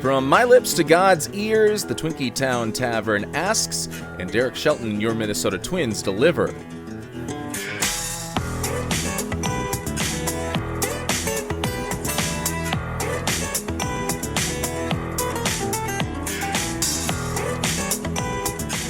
From my lips to God's ears, the Twinkie Town Tavern asks, and Derek Shelton, your Minnesota Twins, deliver.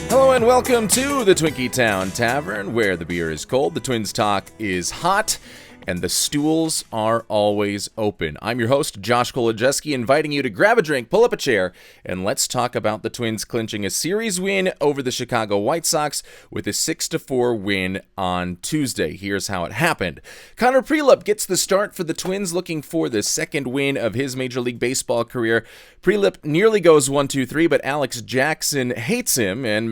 Hello and welcome to the Twinkie Town Tavern, where the beer is cold, the Twins talk is hot, and the stools are always open. I'm your host, Josh Kolojeski, inviting you to grab a drink, pull up a chair, and let's talk about the Twins clinching a series win over the Chicago White Sox with a 6-4 win on Tuesday. Here's how it happened. Connor Prielipp gets the start for the Twins, looking for the second win of his Major League Baseball career. Prielipp nearly goes 1-2-3, but Alex Jackson hates him, and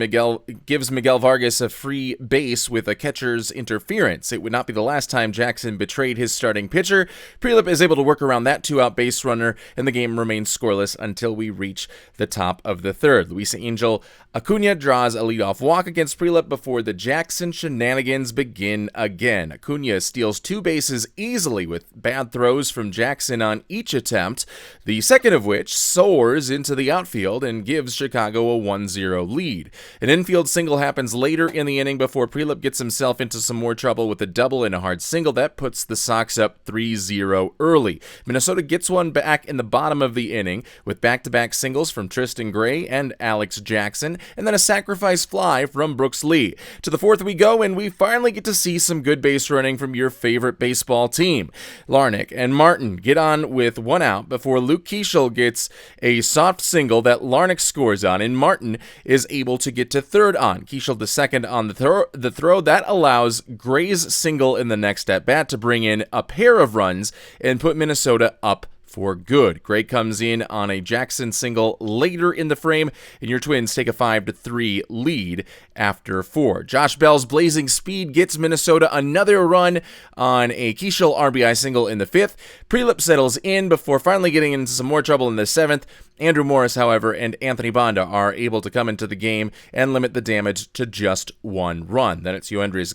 gives Miguel Vargas a free base with a catcher's interference. It would not be the last time Jackson betrayed his starting pitcher. Prielipp is able to work around that two-out base runner, and the game remains scoreless until we reach the top of the third. Luis Angel Acuna draws a leadoff walk against Prielipp before the Jackson shenanigans begin again. Acuna steals two bases easily with bad throws from Jackson on each attempt, the second of which soars into the outfield and gives Chicago a 1-0 lead. An infield single happens later in the inning before Prielipp gets himself into some more trouble with a double and a hard single that puts the Sox up 3-0 early. Minnesota gets one back in the bottom of the inning with back-to-back singles from Tristan and Alex Jackson, and then a sacrifice fly from Brooks Lee. To the fourth we go, and we finally get to see some good base running from your favorite baseball team. Larnach and Martin get on with one out before Luke Keeschel gets a soft single that Larnach scores on, and Martin is able to get to third on. Keeschel to second on the throw that allows Gray's single in the next at-bat to bring in a pair of runs and put Minnesota up for good. Gray comes in on a Jackson single later in the frame, and your Twins take a 5-3 lead after 4. Josh Bell's blazing speed gets Minnesota another run on a Keeschel RBI single in the 5th. Prielipp settles in before finally getting into some more trouble in the 7th. Andrew Morris, however, and Anthony Banda are able to come into the game and limit the damage to just one run. Then it's Yoendrys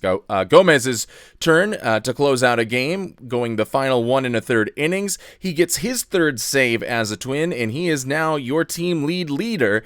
Gomez's turn to close out a game, going the final 1 1/3 innings. He gets his third save as a Twin, and he is now your team leader,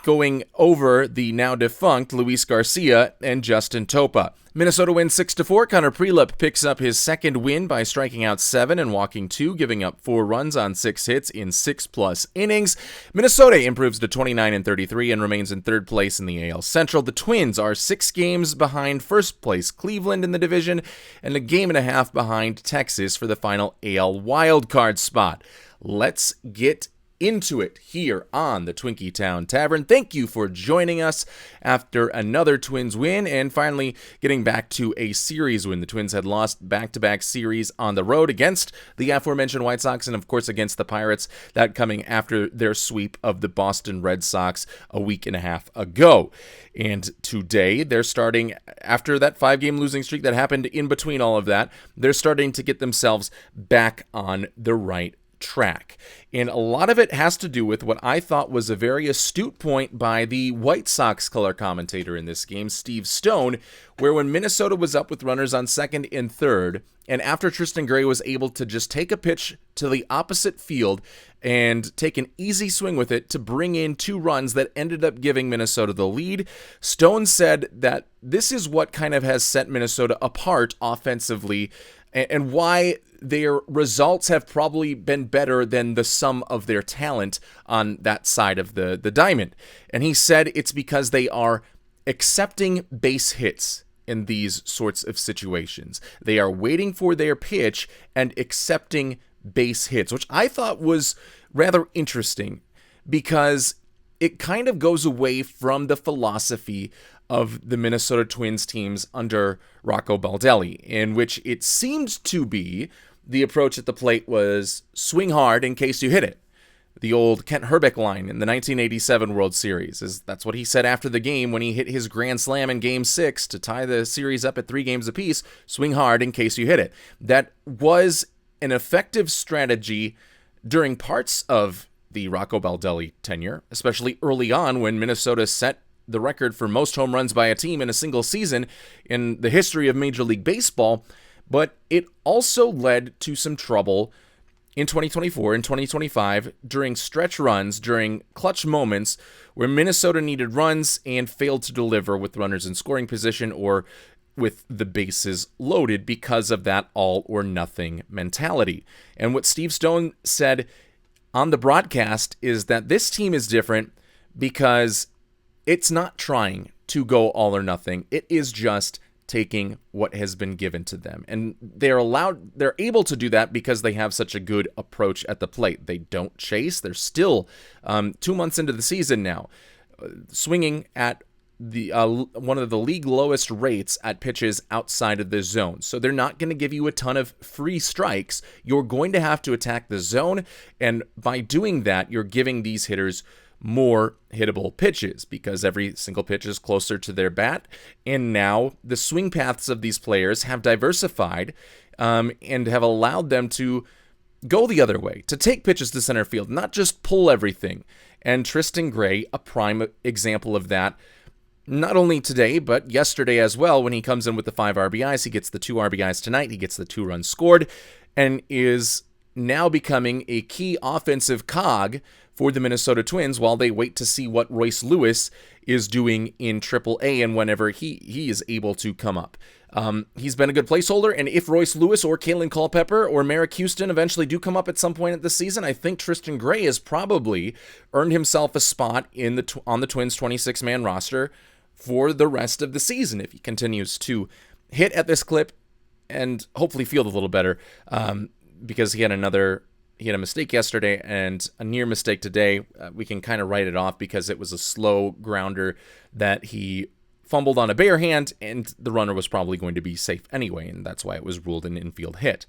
going over the now defunct Luis Garcia and Justin Topa. Minnesota wins 6-4. Connor Prielipp picks up his second win by striking out 7 and walking 2, giving up 4 runs on 6 hits in 6+ innings. Minnesota improves to 29-33 and remains in third place in the AL Central. The Twins are 6 games behind first place Cleveland in the division and a game and a half behind Texas for the final AL wildcard spot. Let's get into it here on the Twinkie Town Tavern. Thank you for joining us after another Twins win and finally getting back to a series win. The Twins had lost back-to-back series on the road against the aforementioned White Sox and, of course, against the Pirates, that coming after their sweep of the Boston Red Sox a week and a half ago. And today, they're starting, after that 5-game losing streak that happened in between all of that, they're starting to get themselves back on the right track. And a lot of it has to do with what I thought was a very astute point by the White Sox color commentator in this game, Steve Stone, where when Minnesota was up with runners on second and third, and after Tristan Gray was able to just take a pitch to the opposite field and take an easy swing with it to bring in 2 runs that ended up giving Minnesota the lead, Stone said that this is what kind of has set Minnesota apart offensively and why their results have probably been better than the sum of their talent on that side of the diamond. And he said it's because they are accepting base hits in these sorts of situations. They are waiting for their pitch and accepting base hits, which I thought was rather interesting because it kind of goes away from the philosophy of the Minnesota Twins teams under Rocco Baldelli, in which it seemed to be the approach at the plate was swing hard in case you hit it. The old Kent Hrbek line in the 1987 World Series. That's what he said after the game when he hit his grand slam in Game 6 to tie the series up at 3 games apiece. Swing hard in case you hit it. That was an effective strategy during parts of the Rocco Baldelli tenure, especially early on when Minnesota set the record for most home runs by a team in a single season in the history of Major League Baseball. But it also led to some trouble in 2024 and 2025 during stretch runs, during clutch moments where Minnesota needed runs and failed to deliver with runners in scoring position or with the bases loaded because of that all or nothing mentality. And what Steve Stone said on the broadcast is that this team is different because it's not trying to go all or nothing. It is just taking what has been given to them. And they're able to do that because they have such a good approach at the plate. They don't chase. They're still 2 months into the season now, swinging at the one of the league lowest rates at pitches outside of the zone. So they're not going to give you a ton of free strikes. You're going to have to attack the zone. And by doing that, you're giving these hitters more hittable pitches because every single pitch is closer to their bat. And now the swing paths of these players have diversified and have allowed them to go the other way, to take pitches to center field, not just pull everything. And Tristan Gray, a prime example of that, not only today, but yesterday as well, when he comes in with the 5 RBIs. He gets the 2 RBIs tonight. He gets the 2 runs scored and is now becoming a key offensive cog for the Minnesota Twins while they wait to see what Royce Lewis is doing in AAA and whenever he is able to come up. He's been a good placeholder, and if Royce Lewis or Kalen Culpepper or Merrick Houston eventually do come up at some point at the season, I think Tristan Gray has probably earned himself a spot on the Twins 26-man roster for the rest of the season if he continues to hit at this clip and hopefully field a little better, because he had a mistake yesterday and a near mistake today. We can kind of write it off because it was a slow grounder that he fumbled on a bare hand, and the runner was probably going to be safe anyway, and that's why it was ruled an infield hit.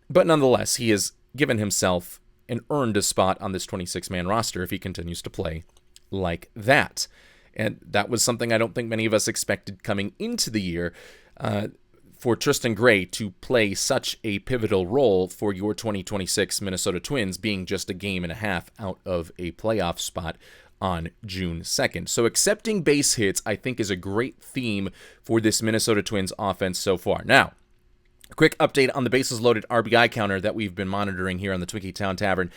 But nonetheless, he has given himself and earned a spot on this 26-man roster if he continues to play like that. And that was something I don't think many of us expected coming into the year, for Tristan Gray to play such a pivotal role for your 2026 Minnesota Twins, being just a game and a half out of a playoff spot on June 2nd. So accepting base hits, I think, is a great theme for this Minnesota Twins offense so far. Now, a quick update on the bases loaded RBI counter that we've been monitoring here on the Twinkie Town Tavern.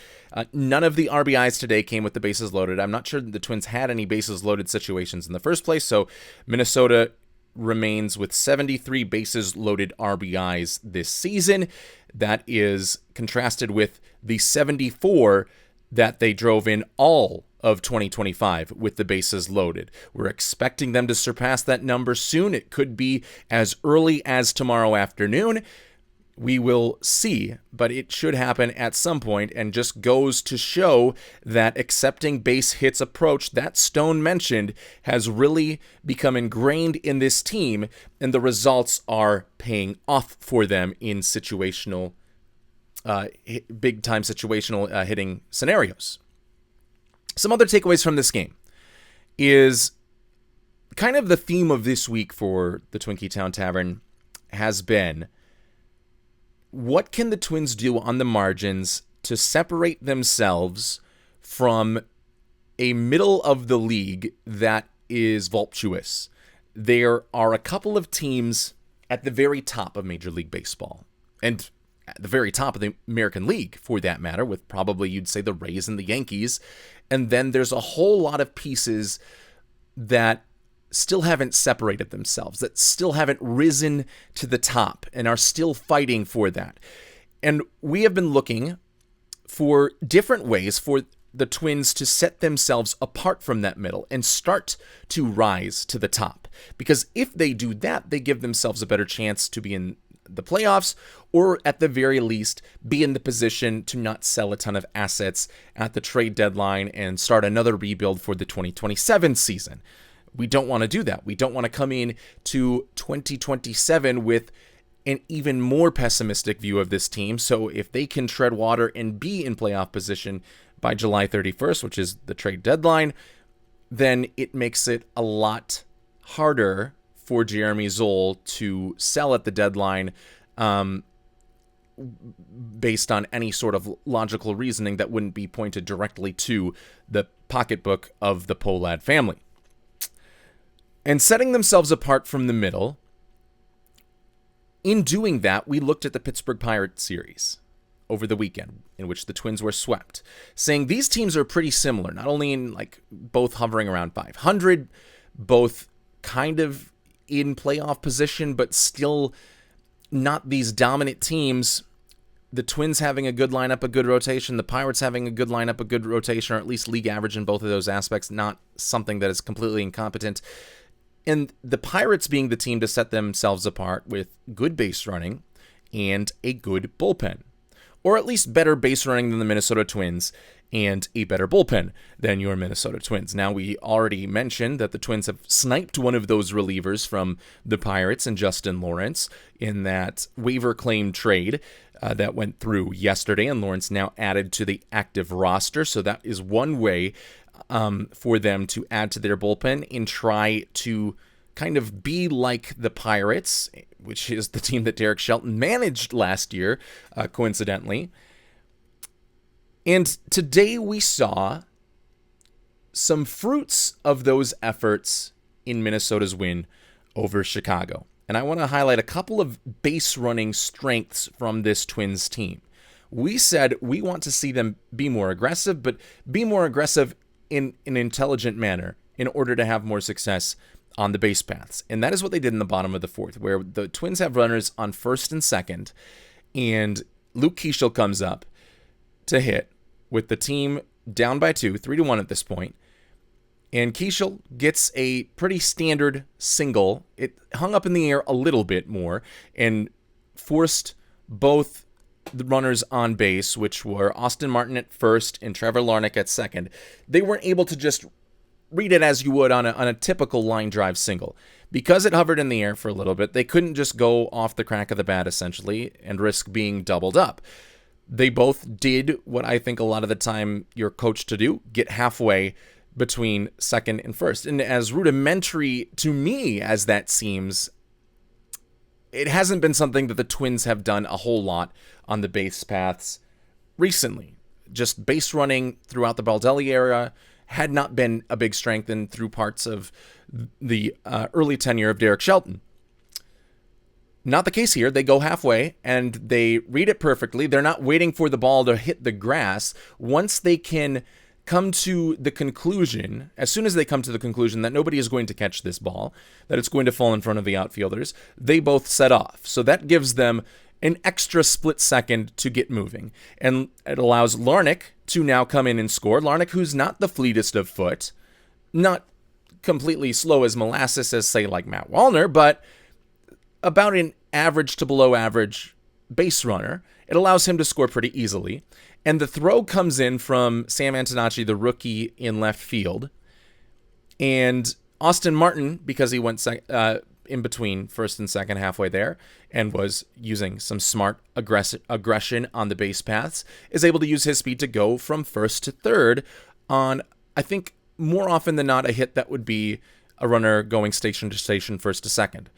None of the RBIs today came with the bases loaded. I'm not sure that the Twins had any bases loaded situations in the first place, so Minnesota remains with 73 bases loaded RBIs this season. That is contrasted with the 74 that they drove in all of 2025 with the bases loaded. We're expecting them to surpass that number soon. It could be as early as tomorrow afternoon. We will see, but it should happen at some point, and just goes to show that accepting base hits approach that Stone mentioned has really become ingrained in this team, and the results are paying off for them in situational, big-time situational hitting scenarios. Some other takeaways from this game is kind of the theme of this week for the Twinkie Town Tavern has been, what can the Twins do on the margins to separate themselves from a middle of the league that is voluptuous? There are a couple of teams at the very top of Major League Baseball, and at the very top of the American League, for that matter, with probably, you'd say, the Rays and the Yankees. And then there's a whole lot of pieces that still haven't separated themselves, that still haven't risen to the top and are still fighting for that. And we have been looking for different ways for the Twins to set themselves apart from that middle and start to rise to the top. Because if they do that, they give themselves a better chance to be in the playoffs, or at the very least be in the position to not sell a ton of assets at the trade deadline and start another rebuild for the 2027 season. We don't want to do that. We don't want to come in to 2027 with an even more pessimistic view of this team. So if they can tread water and be in playoff position by July 31st, which is the trade deadline, then it makes it a lot harder for Jeremy Zoll to sell at the deadline based on any sort of logical reasoning that wouldn't be pointed directly to the pocketbook of the Pohlad family. And setting themselves apart from the middle, in doing that, we looked at the Pittsburgh Pirates series over the weekend, in which the Twins were swept, saying these teams are pretty similar, not only in like both hovering around 500, both kind of in playoff position, but still not these dominant teams. The Twins having a good lineup, a good rotation. The Pirates having a good lineup, a good rotation, or at least league average in both of those aspects, not something that is completely incompetent. And the Pirates being the team to set themselves apart with good base running and a good bullpen. Or at least better base running than the Minnesota Twins and a better bullpen than your Minnesota Twins. Now, we already mentioned that the Twins have sniped one of those relievers from the Pirates and Justin Lawrence in that waiver claim trade that went through yesterday, and Lawrence now added to the active roster. So that is one way for them to add to their bullpen and try to kind of be like the Pirates, which is the team that Derek Shelton managed last year, coincidentally. And today we saw some fruits of those efforts in Minnesota's win over Chicago. And I want to highlight a couple of base running strengths from this Twins team. We said we want to see them be more aggressive, but be more aggressive in an intelligent manner in order to have more success on the base paths. And that is what they did in the bottom of the fourth, where the Twins have runners on first and second, and Luke Keeschel comes up to hit with the team down by 2, 3-1 at this point. And Keeschel gets a pretty standard single. It hung up in the air a little bit more and forced both the runners on base, which were Austin Martin at first and Trevor Larnach at second. They weren't able to just read it as you would on a typical line drive single. Because it hovered in the air for a little bit, they couldn't just go off the crack of the bat, essentially, and risk being doubled up. They both did what I think a lot of the time you're coached to do, get halfway between second and first. And as rudimentary to me as that seems, it hasn't been something that the Twins have done a whole lot on the base paths recently. Just base running throughout the Baldelli era had not been a big strength and through parts of the early tenure of Derek Shelton. Not the case here. They go halfway and they read it perfectly. They're not waiting for the ball to hit the grass. Once they can come to the conclusion, as soon as they come to the conclusion that nobody is going to catch this ball, that it's going to fall in front of the outfielders, they both set off. So that gives them an extra split second to get moving. And it allows Larnach to now come in and score. Larnach, who's not the fleetest of foot, not completely slow as molasses as, say, like Matt Wallner, but about an average to below average base runner. It allows him to score pretty easily. And the throw comes in from Sam Antonacci, the rookie in left field. And Austin Martin, because he went in between first and second halfway there and was using some smart aggression on the base paths, is able to use his speed to go from first to third on, I think, more often than not, a hit that would be a runner going station to station, first to second.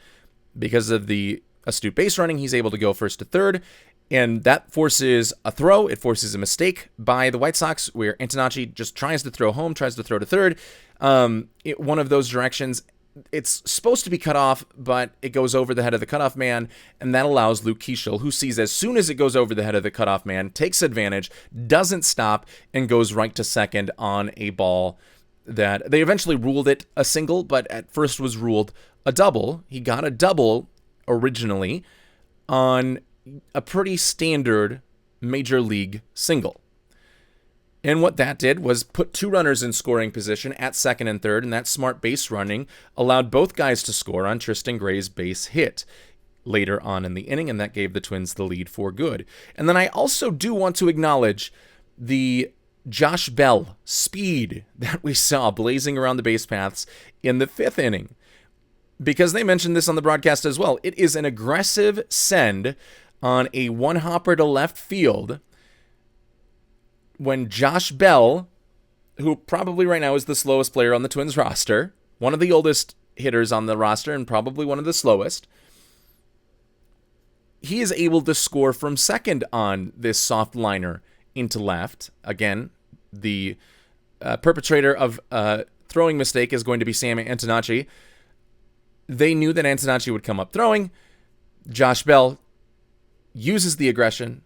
Because of the astute base running, he's able to go first to third, and that forces a throw. It forces a mistake by the White Sox, where Antonacci just tries to throw home, tries to throw to third. One of those directions, it's supposed to be cut off, but it goes over the head of the cutoff man, and that allows Luke Keeschel, who sees as soon as it goes over the head of the cutoff man, takes advantage, doesn't stop, and goes right to second on a ball that they eventually ruled it a single, but at first was ruled a double. He got a double originally on a pretty standard major league single. And what that did was put two runners in scoring position at second and third, and that smart base running allowed both guys to score on Tristan Gray's base hit later on in the inning, and that gave the Twins the lead for good. And then I also do want to acknowledge the Josh Bell speed that we saw blazing around the base paths in the fifth inning, because they mentioned this on the broadcast as well. It is an aggressive send on a one-hopper to left field when Josh Bell, who probably right now is the slowest player on the Twins roster, one of the oldest hitters on the roster and probably one of the slowest, he is able to score from second on this soft liner into left. Again, the perpetrator of a throwing mistake is going to be Sam Antonacci. They knew that Antonacci would come up throwing. Josh Bell uses the aggression,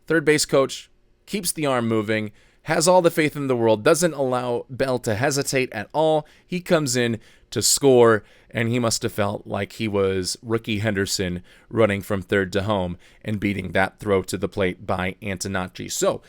third base coach keeps the arm moving, has all the faith in the world, doesn't allow Bell to hesitate at all. He comes in to score, and he must have felt like he was Rookie Henderson running from third to home and beating that throw to the plate by Antonacci. So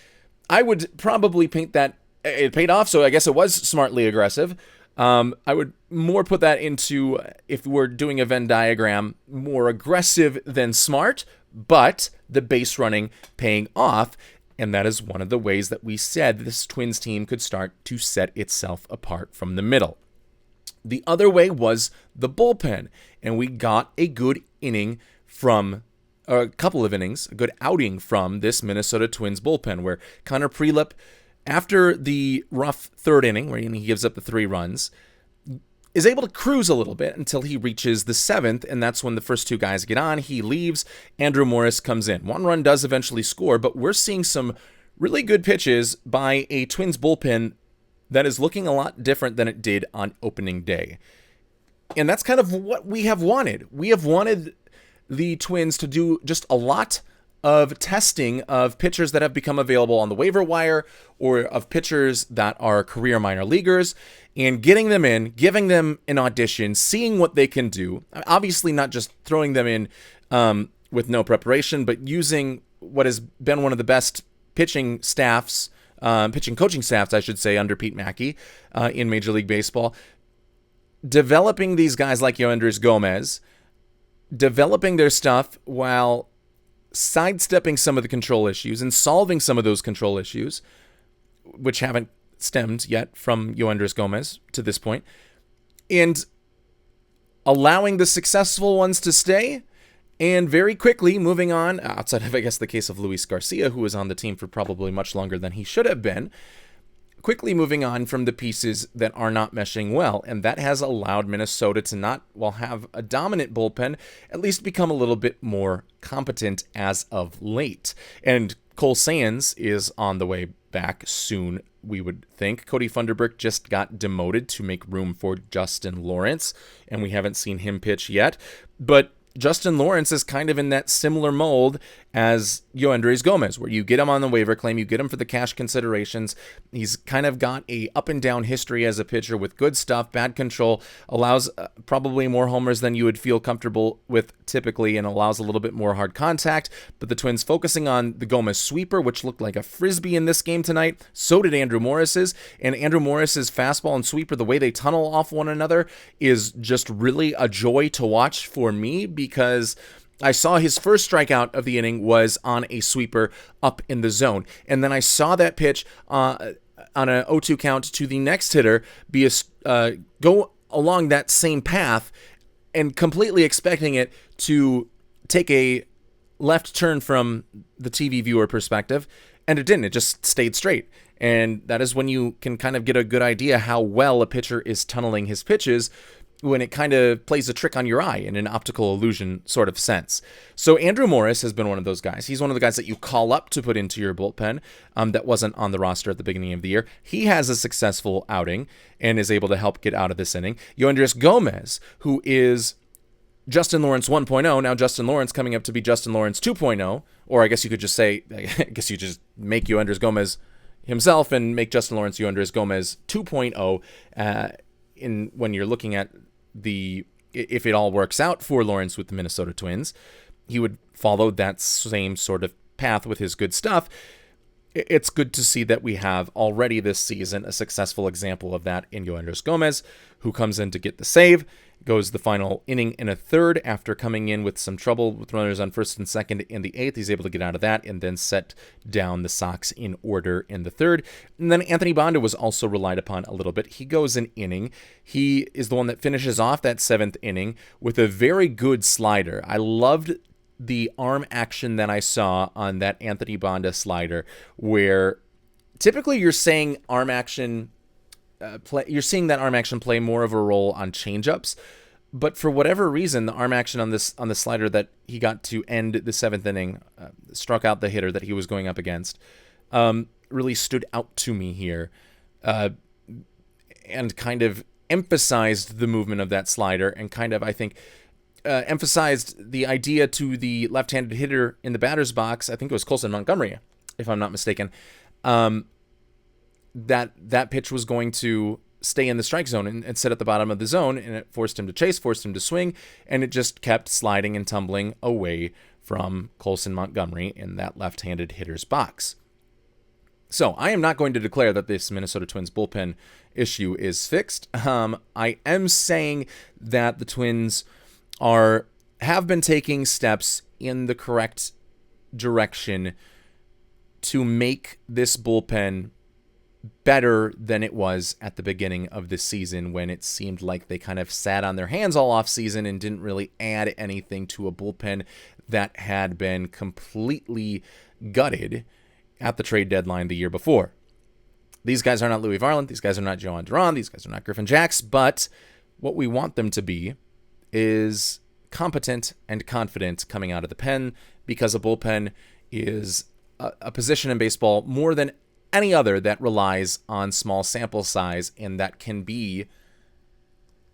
I would probably paint that it paid off, so I guess it was smartly aggressive. I would more put that into, if we're doing a Venn diagram, more aggressive than smart, but the base running paying off. And that is one of the ways that we said this Twins team could start to set itself apart from the middle. The other way was the bullpen, and we got a good inning from a couple of innings, a good outing from this Minnesota Twins bullpen, where Connor Prelip, after the rough third inning, where he gives up the 3 runs, is able to cruise a little bit until he reaches the 7th, and that's when the first 2 guys get on. He leaves. Andrew Morris comes in. 1 run does eventually score, but we're seeing some really good pitches by a Twins bullpen that is looking a lot different than it did on opening day. And that's kind of what we have wanted. We have wanted the Twins to do just a lot of testing of pitchers that have become available on the waiver wire, or of pitchers that are career minor leaguers, and getting them in, giving them an audition, seeing what they can do. Obviously not just throwing them in with no preparation, but using what has been one of the best pitching coaching staffs, I should say, under Pete Mackey in Major League Baseball. Developing these guys like Yoendrys Gomez, developing their stuff while sidestepping some of the control issues and solving some of those control issues, which haven't stemmed yet from Yoendrys Gomez to this point, and allowing the successful ones to stay, and very quickly moving on, outside of, I guess, the case of Luis Garcia, who was on the team for probably much longer than he should have been, quickly moving on from the pieces that are not meshing well. And that has allowed Minnesota to not, while have a dominant bullpen, at least become a little bit more competent as of late. And Cole Sands is on the way back soon, we would think. Cody Funderburk just got demoted to make room for Justin Lawrence, and we haven't seen him pitch yet. But Justin Lawrence is kind of in that similar mold as Yoendrys Gomez, where you get him on the waiver claim, you get him for the cash considerations. He's kind of got a up and down history as a pitcher with good stuff, bad control, allows probably more homers than you would feel comfortable with typically, and allows a little bit more hard contact. But the Twins focusing on the Gomez sweeper, which looked like a frisbee in this game tonight. So did Andrew Morris's, and Andrew Morris's fastball and sweeper, the way they tunnel off one another, is just really a joy to watch for me, because I saw his first strikeout of the inning was on a sweeper up in the zone. And then I saw that pitch on a 0-2 count to the next hitter go along that same path, and completely expecting it to take a left turn from the TV viewer perspective. And it didn't. It just stayed straight. And that is when you can kind of get a good idea how well a pitcher is tunneling his pitches, when it kind of plays a trick on your eye in an optical illusion sort of sense. So Andrew Morris has been one of those guys. He's one of the guys that you call up to put into your bullpen that wasn't on the roster at the beginning of the year. He has a successful outing and is able to help get out of this inning. Yoendrys Gomez, who is Justin Lawrence 1.0, now Justin Lawrence coming up to be Justin Lawrence 2.0, or I guess you could just say, I guess you just make Yoendrys Gomez himself and make Justin Lawrence Yoendrys Gomez 2.0 when you're looking at if it all works out for Lawrence with the Minnesota Twins, he would follow that same sort of path with his good stuff. It's good to see that we have already this season a successful example of that in Yoendrys Gomez, who comes in to get the save, goes the final inning in a third after coming in with some trouble with runners on first and second in the 8th. He's able to get out of that and then set down the Sox in order in the 3rd. And then Anthony Banda was also relied upon a little bit. He goes an inning. He is the one that finishes off that 7th inning with a very good slider. I loved the arm action that I saw on that Anthony Banda slider, where typically you're saying arm action you're seeing that arm action play more of a role on changeups, but for whatever reason, the arm action on the slider that he got to end the 7th inning, struck out the hitter that he was going up against, really stood out to me here, and kind of emphasized the movement of that slider, and kind of, I think, emphasized the idea to the left-handed hitter in the batter's box. I think it was Colson Montgomery if I'm not mistaken, that pitch was going to stay in the strike zone and sit at the bottom of the zone, and it forced him to chase, forced him to swing, and it just kept sliding and tumbling away from Colson Montgomery in that left-handed hitter's box. So I am not going to declare that this Minnesota Twins bullpen issue is fixed. I am saying that the Twins have been taking steps in the correct direction to make this bullpen better than it was at the beginning of the season, when it seemed like they kind of sat on their hands all off season and didn't really add anything to a bullpen that had been completely gutted at the trade deadline the year before. These guys are not Louis Varland. These guys are not Joan Duran. These guys are not Griffin Jacks. But what we want them to be is competent and confident coming out of the pen, because a bullpen is a position in baseball more than any other that relies on small sample size, and that can be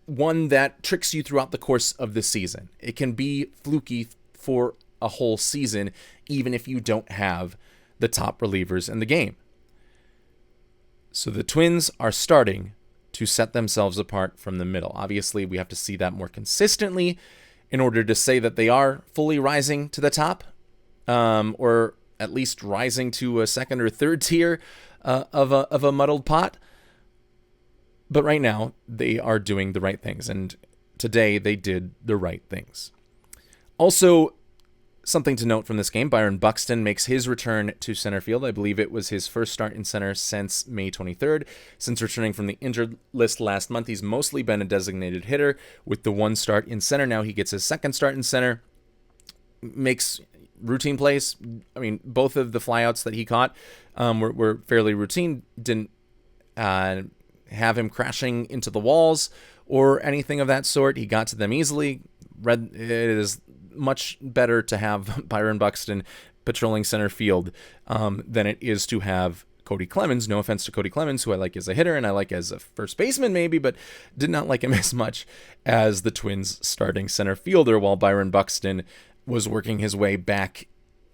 one that tricks you throughout the course of the season. It can be fluky for a whole season, even if you don't have the top relievers in the game. So the Twins are starting to set themselves apart from the middle. Obviously, we have to see that more consistently in order to say that they are fully rising to the top, or at least rising to a second or third tier of a muddled pot. But right now, they are doing the right things, and today they did the right things. Also, something to note from this game, Byron Buxton makes his return to center field. I believe it was his first start in center since May 23rd. Since returning from the injured list last month, he's mostly been a designated hitter with the one start in center. Now he gets his second start in center, makes routine plays. I mean, both of the flyouts that he caught were fairly routine. Didn't have him crashing into the walls or anything of that sort. He got to them easily. It is much better to have Byron Buxton patrolling center field than it is to have Cody Clemens. No offense to Cody Clemens, who I like as a hitter and I like as a first baseman maybe, but did not like him as much as the Twins starting center fielder, while Byron Buxton was working his way back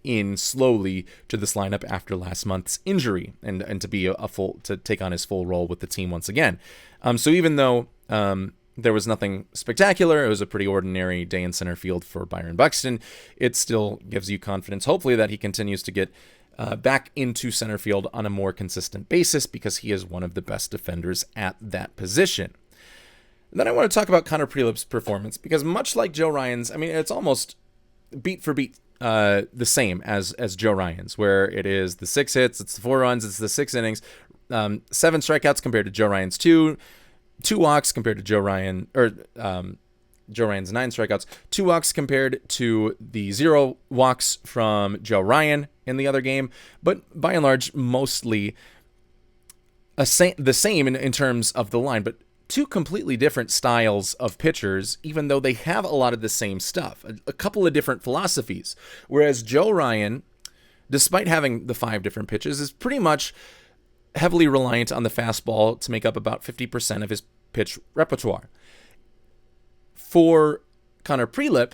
in slowly to this lineup after last month's injury, and to be to take on his full role with the team once again. So even though there was nothing spectacular, it was a pretty ordinary day in center field for Byron Buxton, it still gives you confidence, hopefully, that he continues to get back into center field on a more consistent basis, because he is one of the best defenders at that position. And then I want to talk about Connor Prelip's performance, because much like Joe Ryan's, I mean, it's almost beat for beat the same as Joe Ryan's, where it is the 6 hits, it's the 4 runs, it's the 6 innings, 7 strikeouts compared to Joe Ryan's 2 walks compared to Joe Ryan's 9 strikeouts, 2 walks compared to the 0 walks from Joe Ryan in the other game, but by and large, mostly the same in terms of the line, but 2 completely different styles of pitchers, even though they have a lot of the same stuff, a couple of different philosophies. Whereas Joe Ryan, despite having the 5 different pitches, is pretty much heavily reliant on the fastball to make up about 50% of his pitch repertoire. For Connor Prelip,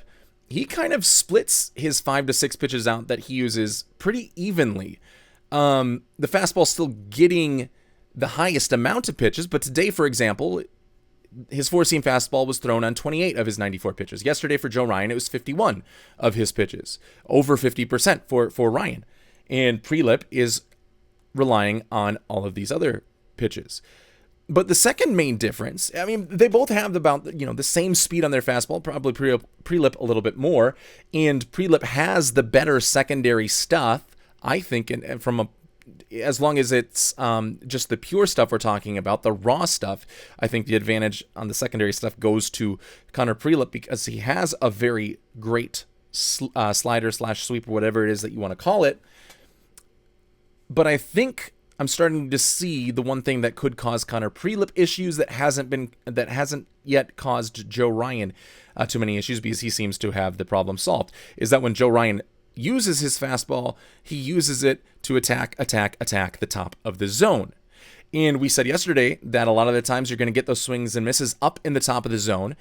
he kind of splits his 5 to 6 pitches out that he uses pretty evenly. The fastball still getting the highest amount of pitches, but today, for example, his 4-seam fastball was thrown on 28 of his 94 pitches. Yesterday for Joe Ryan, it was 51 of his pitches, over 50% for Ryan. And Prelip is relying on all of these other pitches. But the second main difference, I mean, they both have about, the same speed on their fastball, probably Prelip a little bit more, and Prelip has the better secondary stuff, I think, and as long as it's just the pure stuff we're talking about, the raw stuff, I think the advantage on the secondary stuff goes to Connor Prelip, because he has a very great slider / sweep, or whatever it is that you want to call it. But I think I'm starting to see the one thing that could cause Connor Prelip issues that hasn't yet caused Joe Ryan too many issues, because he seems to have the problem solved, is that when Joe Ryan uses his fastball, he uses it to attack the top of the zone. And we said yesterday that a lot of the times you're going to get those swings and misses up in the top of the zone,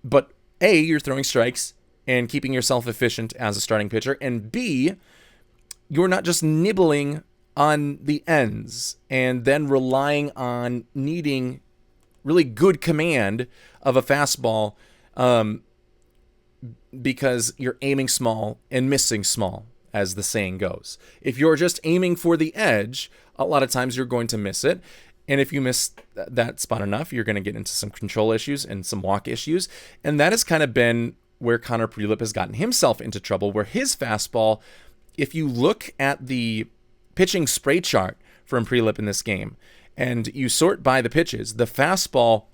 but A, you're throwing strikes and keeping yourself efficient as a starting pitcher, and B, you're not just nibbling on the ends and then relying on needing really good command of a fastball because you're aiming small and missing small, as the saying goes. If you're just aiming for the edge, a lot of times you're going to miss it. And if you miss that spot enough, you're going to get into some control issues and some walk issues. And that has kind of been where Connor Prelip has gotten himself into trouble, where his fastball, if you look at the pitching spray chart from Prelip in this game, and you sort by the pitches, the fastball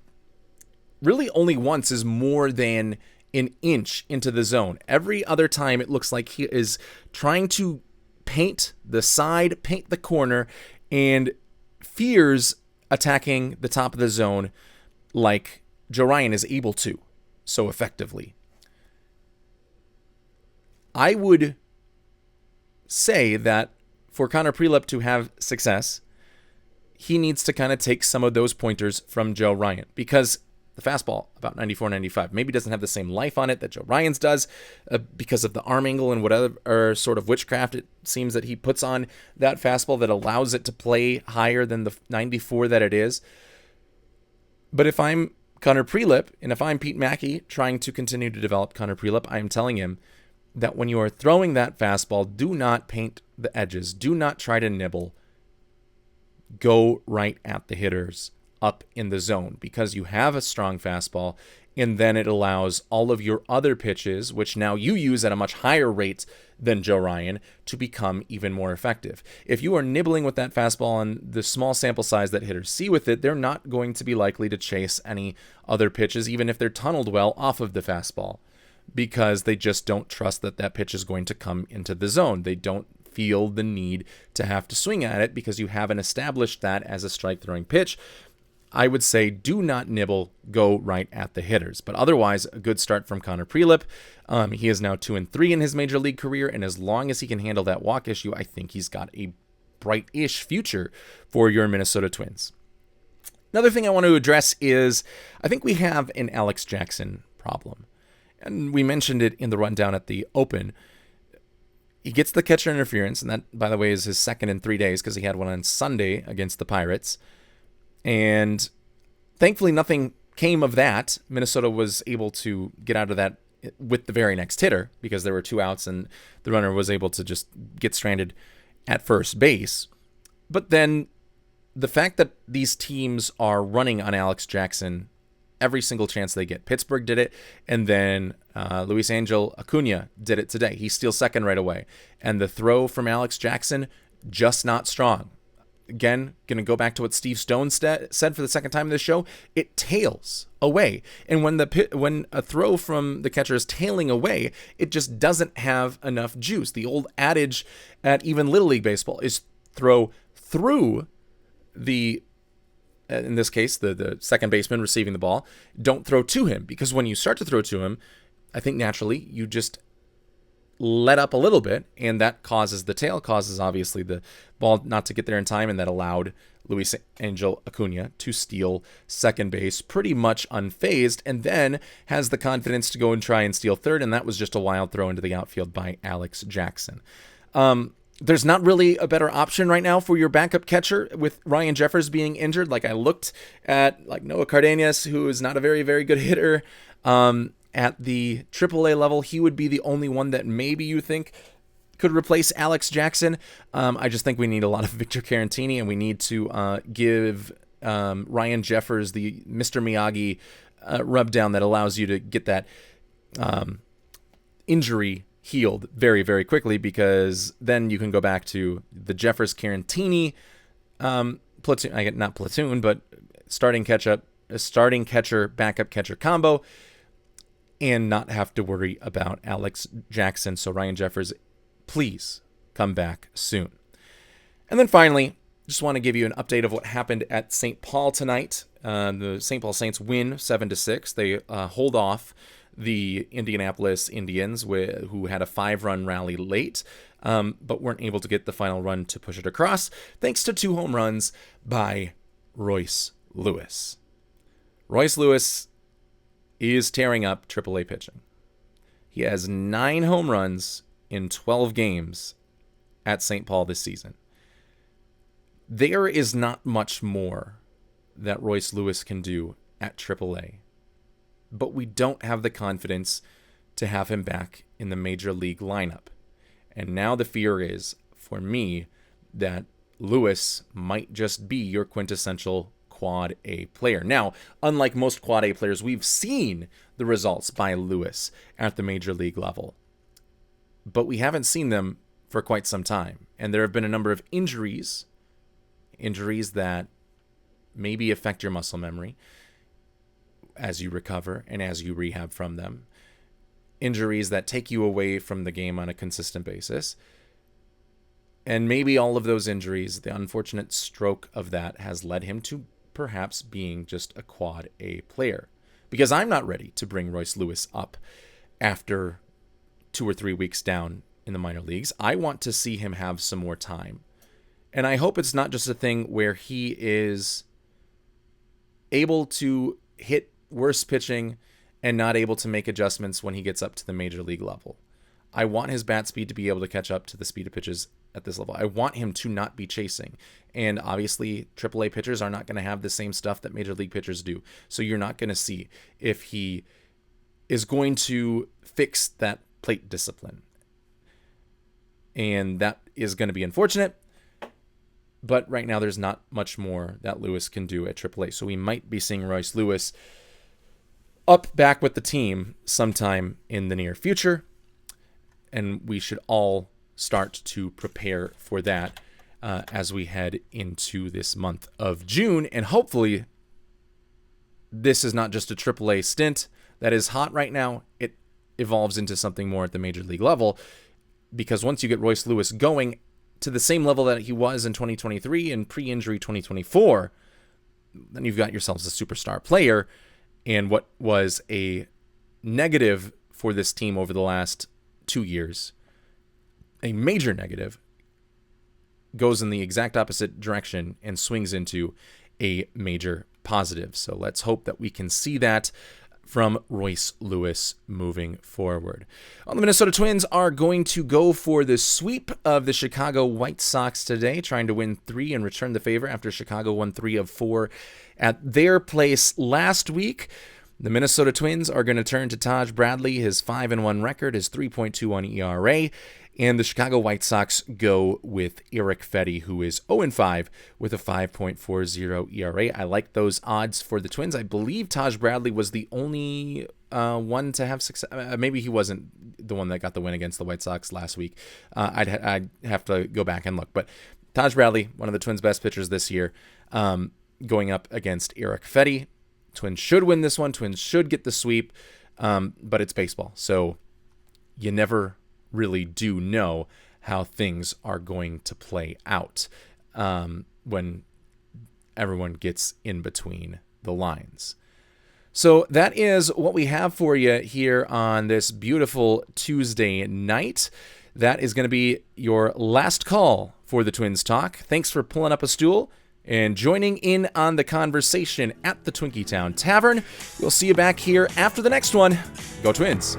really only once is more than an inch into the zone. Every other time it looks like he is trying to paint the side, paint the corner, and fears attacking the top of the zone like Joe Ryan is able to so effectively. I would say that for Connor Prelip to have success, he needs to kind of take some of those pointers from Joe Ryan, because the fastball, about 94, 95, maybe doesn't have the same life on it that Joe Ryan's does because of the arm angle and whatever sort of witchcraft it seems that he puts on that fastball that allows it to play higher than the 94 that it is. But if I'm Connor Prelip and if I'm Pete Mackey trying to continue to develop Connor Prelip, I'm telling him that when you are throwing that fastball, do not paint the edges. Do not try to nibble. Go right at the hitters up in the zone, because you have a strong fastball, and then it allows all of your other pitches, which now you use at a much higher rate than Joe Ryan, to become even more effective. If you are nibbling with that fastball on the small sample size that hitters see with it, they're not going to be likely to chase any other pitches, even if they're tunneled well off of the fastball, because they just don't trust that that pitch is going to come into the zone. They don't feel the need to have to swing at it because you haven't established that as a strike throwing pitch. I would say do not nibble, go right at the hitters. But otherwise, a good start from Connor Prelip. He is now 2-3 in his major league career, and as long as he can handle that walk issue, I think he's got a bright-ish future for your Minnesota Twins. Another thing I want to address is I think we have an Alex Jackson problem. And we mentioned it in the rundown at the Open. He gets the catcher interference, and that, by the way, is his second in 3 days because he had one on Sunday against the Pirates. And thankfully, nothing came of that. Minnesota was able to get out of that with the very next hitter because there were 2 outs and the runner was able to just get stranded at first base. But then the fact that these teams are running on Alex Jackson every single chance they get. Pittsburgh did it, and then Luis Angel Acuna did it today. He steals second right away. And the throw from Alex Jackson, just not strong. Again, going to go back to what Steve Stone said for the second time in this show. It tails away. And when a throw from the catcher is tailing away, it just doesn't have enough juice. The old adage at even Little League Baseball is throw through the, in this case, the second baseman receiving the ball. Don't throw to him, because when you start to throw to him, I think naturally you just let up a little bit, and that causes the tail, causes obviously the ball not to get there in time, and that allowed Luis Angel Acuna to steal second base pretty much unfazed, and then has the confidence to go and try and steal third, and that was just a wild throw into the outfield by Alex Jackson. There's not really a better option right now for your backup catcher with Ryan Jeffers being injured. Like, I looked at like Noah Cardenas, who is not a very, very good hitter. At the AAA level, he would be the only one that maybe you think could replace Alex Jackson. I just think we need a lot of Victor Caratini, and we need to give Ryan Jeffers the Mr. Miyagi rub down that allows you to get that injury healed very, very quickly, because then you can go back to the Jeffers Caratini platoon, not platoon, but starting catcher, backup catcher combo, and not have to worry about Alex Jackson. So Ryan Jeffers, please come back soon. And then finally, just want to give you an update of what happened at St. Paul tonight. The St. Paul Saints win 7-6. They hold off the Indianapolis Indians, who had a 5-run rally late, but weren't able to get the final run to push it across, thanks to 2 home runs by Royce Lewis. Royce Lewis is tearing up AAA pitching. He has 9 home runs in 12 games at St. Paul this season. There is not much more that Royce Lewis can do at AAA, but we don't have the confidence to have him back in the major league lineup. And now the fear is, for me, that Lewis might just be your quintessential Quad A player. Now, unlike most Quad A players, we've seen the results by Lewis at the major league level, but we haven't seen them for quite some time. And there have been a number of injuries that maybe affect your muscle memory as you recover and as you rehab from them. Injuries that take you away from the game on a consistent basis. And maybe all of those injuries, the unfortunate stroke of that, has led him to perhaps being just a Quad A player. Because I'm not ready to bring Royce Lewis up after 2 or 3 weeks down in the minor leagues. I want to see him have some more time. And I hope it's not just a thing where he is able to hit worse pitching and not able to make adjustments when he gets up to the major league level. I want his bat speed to be able to catch up to the speed of pitches at this level. I want him to not be chasing. And obviously, AAA pitchers are not going to have the same stuff that major league pitchers do. So you're not going to see if he is going to fix that plate discipline. And that is going to be unfortunate. But right now, there's not much more that Lewis can do at AAA. So we might be seeing Royce Lewis up back with the team sometime in the near future. And we should all start to prepare for that as we head into this month of June. And hopefully, this is not just a AAA stint that is hot right now. It evolves into something more at the major league level. Because once you get Royce Lewis going to the same level that he was in 2023 and pre-injury 2024, then you've got yourselves a superstar player. And what was a negative for this team over the last 2 years, a major negative, goes in the exact opposite direction and swings into a major positive. So let's hope that we can see that from Royce Lewis moving forward. Well, the Minnesota Twins are going to go for the sweep of the Chicago White Sox today, trying to win 3 and return the favor after Chicago won 3 of 4 at their place last week. The Minnesota Twins are going to turn to Taj Bradley, his 5-1 record, his 3.21 ERA, and the Chicago White Sox go with Eric Fedde, who is 0-5 with a 5.40 ERA. I like those odds for the Twins. I believe Taj Bradley was the only one to have success. Maybe he wasn't the one that got the win against the White Sox last week. I'd have to go back and look. But Taj Bradley, one of the Twins' best pitchers this year, going up against Eric Fedde. Twins should win this one. Twins should get the sweep, but it's baseball. So you never really do know how things are going to play out when everyone gets in between the lines. So that is what we have for you here on this beautiful Tuesday night. That is going to be your last call for the Twins Talk. Thanks for pulling up a stool and joining in on the conversation at the Twinkie Town Tavern. We'll see you back here after the next one. Go Twins!